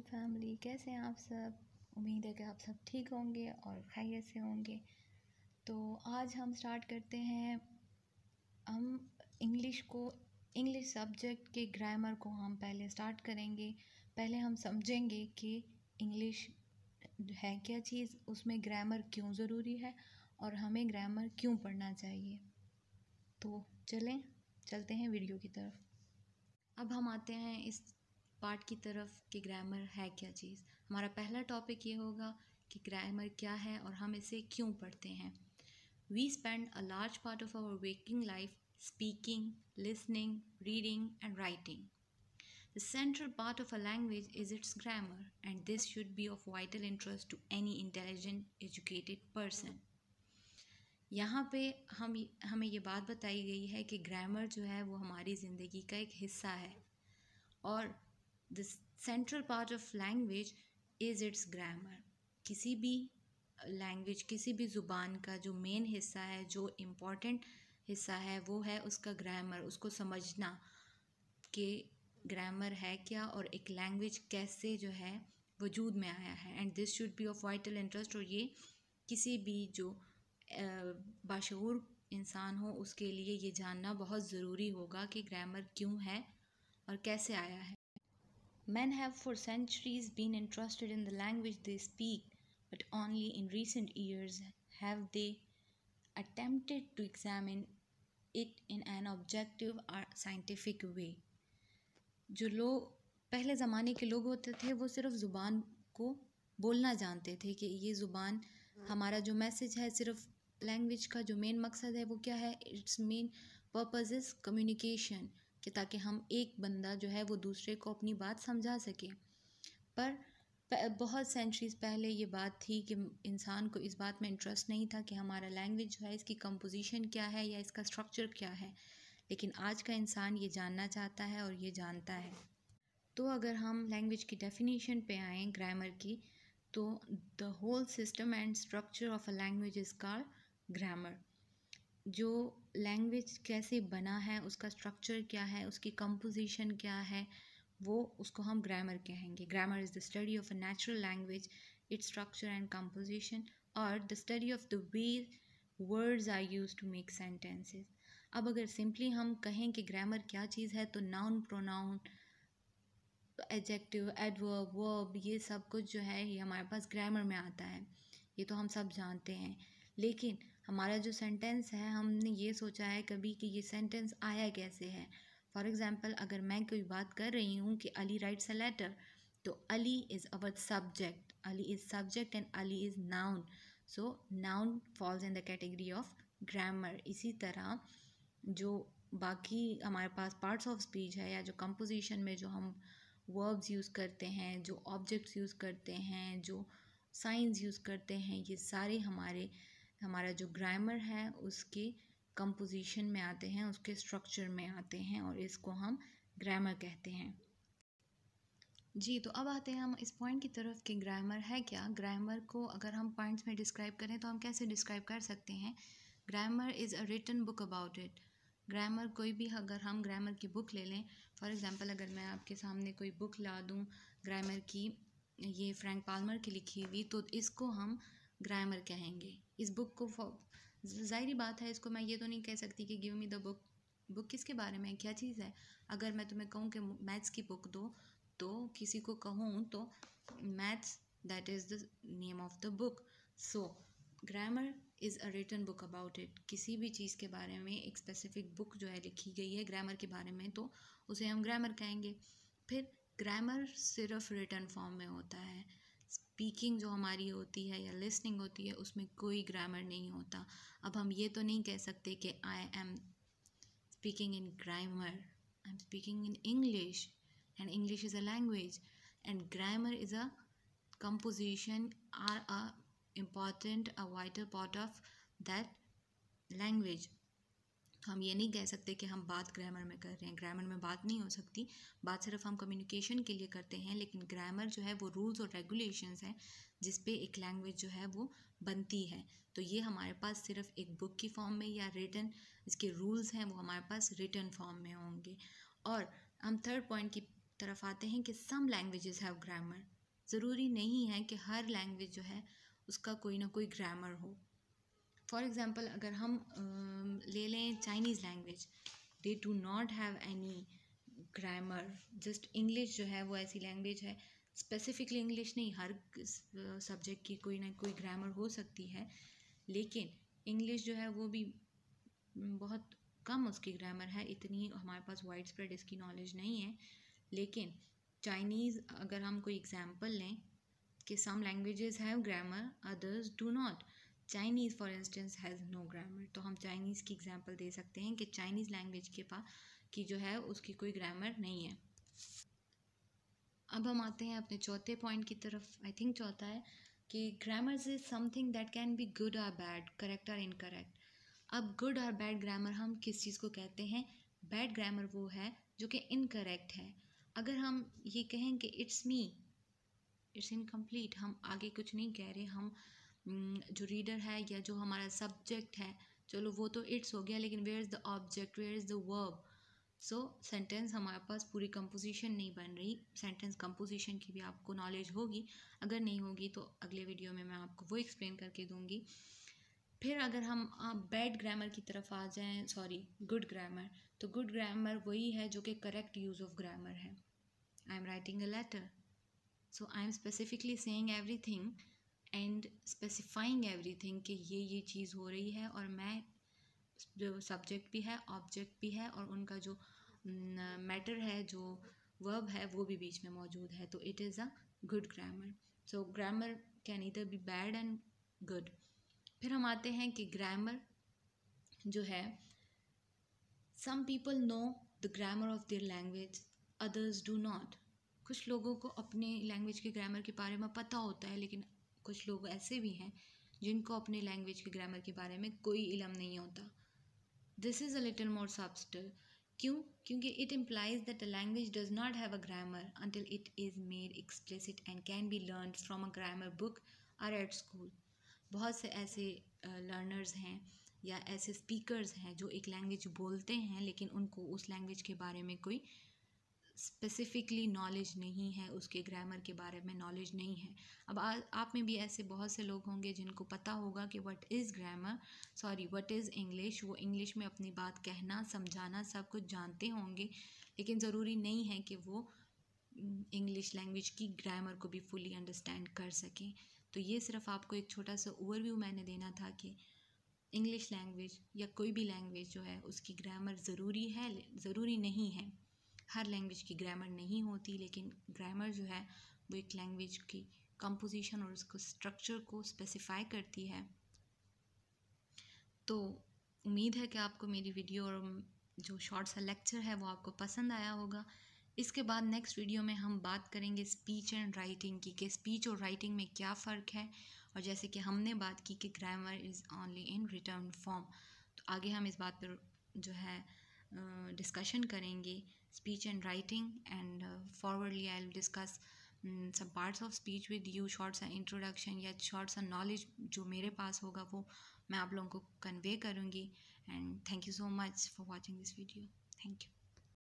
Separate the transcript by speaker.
Speaker 1: Family, कैसे हैं आप सब। उम्मीद है कि आप सब ठीक होंगे और खैरियत से होंगे। तो आज हम स्टार्ट करते हैं। हम इंग्लिश सब्जेक्ट के ग्रामर को हम पहले स्टार्ट करेंगे। पहले हम समझेंगे कि इंग्लिश है क्या चीज़, उसमें ग्रामर क्यों ज़रूरी है और हमें ग्रामर क्यों पढ़ना चाहिए। तो चलते हैं वीडियो की तरफ। अब हम आते हैं इस पार्ट की तरफ कि ग्रामर है क्या चीज़। हमारा पहला टॉपिक ये होगा कि ग्रामर क्या है और हम इसे क्यों पढ़ते हैं। We spend a large part of our waking life speaking, listening, reading and writing. The central part of a language is its grammar, and this should be of vital interest to any intelligent, educated person. यहाँ पे हमें ये बात बताई गई है कि grammar जो है वो हमारी ज़िंदगी का एक हिस्सा है और the central part of language is it's grammar. किसी भी लैंग्वेज, किसी भी ज़ुबान का जो मेन हिस्सा है, जो इम्पॉर्टेंट हिस्सा है, वो है उसका ग्रामर। उसको समझना कि ग्रामर है क्या और एक लैंग्वेज कैसे जो है वजूद में आया है। And this should be of vital interest. और ये किसी भी जो बाशऊर इंसान हो उसके लिए ये जानना बहुत ज़रूरी होगा कि ग्रामर क्यों है और कैसे आया है। Men have for centuries been interested in the language they speak, but only in recent years have they attempted to examine it in an objective or scientific way. जो लोग पहले ज़माने के लोग होते थे वो सिर्फ ज़ुबान को बोलना जानते थे कि ये ज़ुबान हमारा जो मैसेज है, सिर्फ लैंग्वेज का जो मेन मकसद है वो क्या है, it's main purpose is communication, कि ताकि हम एक बंदा जो है वो दूसरे को अपनी बात समझा सके। पर बहुत सेंचुरीज़ पहले ये बात थी कि इंसान को इस बात में इंटरेस्ट नहीं था कि हमारा लैंग्वेज जो है इसकी कंपोजिशन क्या है या इसका स्ट्रक्चर क्या है। लेकिन आज का इंसान ये जानना चाहता है और ये जानता है। तो अगर हम लैंग्वेज की डेफिनेशन पे आएँ ग्रामर की, तो the whole system and structure of a language is called grammar. जो लैंग्वेज कैसे बना है, उसका स्ट्रक्चर क्या है, उसकी कंपोजिशन क्या है, वो उसको हम ग्रामर कहेंगे। Grammar is the study of a natural language, its structure and composition, और the study of the way words are used to make sentences. अब अगर सिंपली हम कहें कि ग्रामर क्या चीज़ है, तो noun, pronoun, adjective, adverb, verb, ये सब कुछ जो है ये हमारे पास ग्रामर में आता है। ये तो हम सब जानते हैं। लेकिन हमारा जो सेंटेंस है, हमने ये सोचा है कभी कि ये सेंटेंस आया कैसे है। फॉर एग्ज़ाम्पल, अगर मैं कोई बात कर रही हूँ कि अली राइट्स अ लेटर, तो Ali is our subject, Ali is subject and Ali is noun. So noun falls in the category of grammar. इसी तरह जो बाकी हमारे पास पार्ट्स ऑफ स्पीच है या जो कंपोजिशन में जो हम वर्ब्स यूज़ करते हैं, जो ऑब्जेक्ट्स यूज़ करते हैं, जो साइंस यूज़ करते हैं, ये सारे हमारा जो ग्रामर है उसके कंपोजिशन में आते हैं, उसके स्ट्रक्चर में आते हैं और इसको हम ग्रामर कहते हैं। जी, तो अब आते हैं हम इस पॉइंट की तरफ कि ग्रामर है क्या। ग्रामर को अगर हम पॉइंट्स में डिस्क्राइब करें तो हम कैसे डिस्क्राइब कर सकते हैं। Grammar is a written book about it. Grammar कोई भी, अगर हम ग्रामर की बुक ले लें, फॉर एग्ज़ाम्पल अगर मैं आपके सामने कोई बुक ला दूँ ग्रामर की, ये फ्रैंक पाल्मर की लिखी हुई, तो इसको हम ग्रामर कहेंगे। इस बुक को ज़ाहिरी बात है, इसको मैं ये तो नहीं कह सकती कि give me the book. Book किसके बारे में, क्या चीज़ है। अगर मैं तुम्हें कहूँ कि मैथ्स की बुक दो, तो किसी को कहूँ तो maths, that is the name of the book. So grammar is a written book about it. किसी भी चीज़ के बारे में एक स्पेसिफिक बुक जो है लिखी गई है ग्रामर के बारे में, तो उसे हम ग्रामर कहेंगे। फिर ग्रामर सिर्फ रिटन फॉर्म में होता है। स्पीकिंग जो हमारी होती है या लिसनिंग होती है, उसमें कोई ग्रामर नहीं होता। अब हम ये तो नहीं कह सकते कि I am speaking in grammar, I am speaking in English, and English is a language and grammar is a composition or a important, a vital part of that language. हम ये नहीं कह सकते कि हम बात ग्रामर में कर रहे हैं। ग्रामर में बात नहीं हो सकती, बात सिर्फ हम कम्युनिकेशन के लिए करते हैं। लेकिन ग्रामर जो है वो रूल्स और रेगुलेशंस हैं जिस पे एक लैंग्वेज जो है वो बनती है। तो ये हमारे पास सिर्फ एक बुक की फॉर्म में या रिटन, इसके रूल्स हैं वो हमारे पास रिटन फॉर्म में होंगे। और हम थर्ड तरफ आते हैं कि सम लैंग्वेजेस हैव ग्रामर। ज़रूरी नहीं है कि हर लैंग्वेज जो है उसका कोई ना कोई ग्रामर हो। फॉर एग्ज़ाम्पल अगर हम ले लें Chinese language, they do not have any grammar. Just English जो है वो ऐसी लैंग्वेज है, स्पेसिफिकली इंग्लिश नहीं, हर सब्जेक्ट की कोई ना कोई ग्रामर हो सकती है, लेकिन इंग्लिश जो है वो भी बहुत कम उसकी ग्रामर है, इतनी हमारे पास वाइड स्प्रेड इसकी नॉलेज नहीं है। लेकिन चाइनीज़ अगर हम कोई एग्जांपल लें कि some languages have grammar, others do not. Chinese for instance has no grammar, तो हम चाइनीज़ की एग्जांपल दे सकते हैं कि चाइनीज़ लैंग्वेज के पास की जो है उसकी कोई ग्रामर नहीं है। अब हम आते हैं अपने चौथे पॉइंट की तरफ। आई थिंक चौथा है कि grammar is something that can be good और बैड, करेक्ट और इनकरेक्ट। अब गुड और बैड ग्रामर हम किस चीज़ को कहते हैं? बैड ग्रामर वो है जो कि इनकरेक्ट है। अगर हम ये कहें कि इट्स मी, इट्स इनकम्प्लीट, हम आगे कुछ नहीं कह रहे, हम जो रीडर है या जो हमारा सब्जेक्ट है, चलो वो तो इट्स हो गया, लेकिन where is the object, where is the verb. So sentence हमारे पास पूरी कंपोजिशन नहीं बन रही। सेंटेंस कंपोजिशन की भी आपको नॉलेज होगी, अगर नहीं होगी तो अगले वीडियो में मैं आपको वो एक्सप्लेन करके दूंगी। फिर अगर हम बैड ग्रामर की तरफ आ जाएं, सॉरी गुड ग्रामर, तो गुड ग्रामर वही है जो कि करेक्ट यूज़ ऑफ ग्रामर है। I am writing a letter, so I am specifically saying everything and specifying everything कि ये चीज़ हो रही है, और मैं जो सब्जेक्ट भी है, ऑब्जेक्ट भी है, और उनका जो मैटर है, जो वर्ब है, वो भी बीच में मौजूद है, तो it is a good grammar. So grammar can either be bad and good. फिर हम आते हैं कि ग्रामर जो है, some people know the grammar of their language, others do not. कुछ लोगों को अपने लैंग्वेज के ग्रामर के बारे में पता होता है, लेकिन कुछ लोग ऐसे भी हैं जिनको अपने लैंग्वेज के ग्रामर के बारे में कोई इल्म नहीं होता। This is a little more subtle. क्यों? क्योंकि it implies that the language does not have a grammar until it is made explicit and can be learn from a grammar book और एट स्कूल। बहुत से ऐसे learners हैं या ऐसे speakers हैं जो एक लैंग्वेज बोलते हैं, लेकिन उनको उस लैंग्वेज के बारे में कोई स्पेसिफिकली नॉलेज नहीं है, उसके ग्रामर के बारे में नॉलेज नहीं है। अब आप में भी ऐसे बहुत से लोग होंगे जिनको पता होगा कि what is grammar, sorry what is English. वो इंग्लिश में अपनी बात कहना, समझाना सब कुछ जानते होंगे, लेकिन ज़रूरी नहीं है कि वो इंग्लिश लैंग्वेज की ग्रामर को भी फुली अंडरस्टैंड कर सकें। तो ये सिर्फ आपको एक छोटा सा ओवरव्यू मैंने देना था कि इंग्लिश लैंग्वेज या कोई भी लैंग्वेज जो है उसकी ग्रामर ज़रूरी है, ज़रूरी नहीं है। हर लैंग्वेज की ग्रामर नहीं होती, लेकिन ग्रामर जो है वो एक लैंग्वेज की कंपोजिशन और उसको स्ट्रक्चर को स्पेसिफाई करती है। तो उम्मीद है कि आपको मेरी वीडियो और जो शॉर्ट सा लेक्चर है वो आपको पसंद आया होगा। इसके बाद नेक्स्ट वीडियो में हम बात करेंगे स्पीच एंड राइटिंग की, कि स्पीच और राइटिंग में क्या फ़र्क है, और जैसे कि हमने बात की कि grammar is only in return form, तो आगे हम इस बात पर जो है डिस्कशन करेंगे speech and writing. And forwardly I will discuss some parts of speech with you, short सा इंट्रोडक्शन या शॉर्ट सा नॉलेज जो मेरे पास होगा वो मैं आप लोगों को कन्वे करूँगी। And thank you so much for watching this video. Thank you.